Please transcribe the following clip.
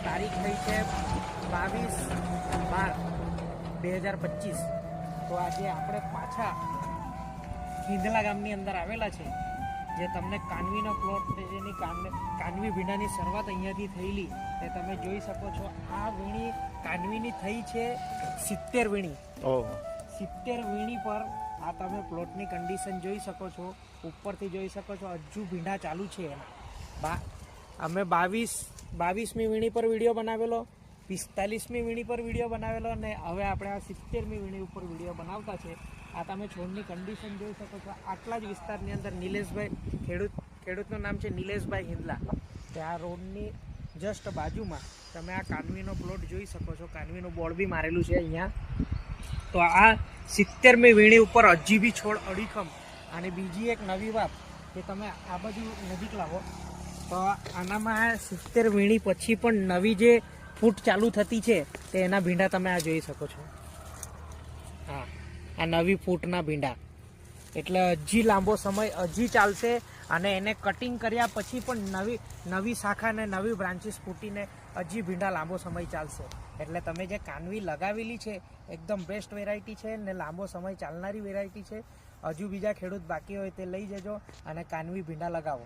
તારીખ થઈ છે 22/12/2025। તો આજે આપણે પાછા હિંદલા ગામની અંદર આવેલા છે, જે તમને કાનવીનો પ્લોટ, જેની કાનવી ભીંડાની શરૂઆત અહીંયાથી થયેલી તે તમે જોઈ શકો છો। આ વીણી કાનવીની થઈ છે 70 વીણી। 70 વીણી પર આ તમે પ્લોટની કન્ડિશન જોઈ શકો છો, ઉપરથી જોઈ શકો છો હજુ ભીંડા ચાલુ છે એના। અમે 22મી વીણી પર વિડીયો બનાવેલો, 45મી વીણી પર વિડીયો બનાવેલો અને હવે આપણે આ 70મી વીણી ઉપર વિડીયો બનાવતા છે। આ તમે છોડની કન્ડિશન જોઈ શકો છો। આટલા જ વિસ્તારની અંદર નિલેશભાઈ, ખેડૂતનું નામ છે નિલેશભાઈ હિંદલા, ત્યાં રોડની જસ્ટ બાજુમાં તમે આ કાનવીનો પ્લોટ જોઈ શકો છો। કાનવીનું બોર્ડ બી મારેલું છે અહીંયા। તો આ 70મી વીણી ઉપર હજી બી છોડ અડીખમ। અને બીજી એક નવી વાત કે તમે આ બાજુ નજીક લાવો તો આનામાં 70 વીણી પછી પણ નવી જે ફૂટ ચાલુ થતી છે તે એના ભીંડા તમે આ જોઈ શકો છો। હા, આ નવી ફૂટના ભીંડા, એટલે હજી લાંબો સમય હજી ચાલશે। અને એને કટિંગ કર્યા પછી પણ નવી શાખા ને નવી બ્રાન્ચીસ ફૂટીને હજી ભીંડા લાંબો સમય ચાલશે। એટલે તમે જે કાનવી લગાવેલી છે એકદમ બેસ્ટ વેરાયટી છે ને લાંબો સમય ચાલનારી વેરાયટી છે। હજુ બીજા ખેડૂત બાકી હોય તે લઈ જજો અને કાનવી ભીંડા લગાવો।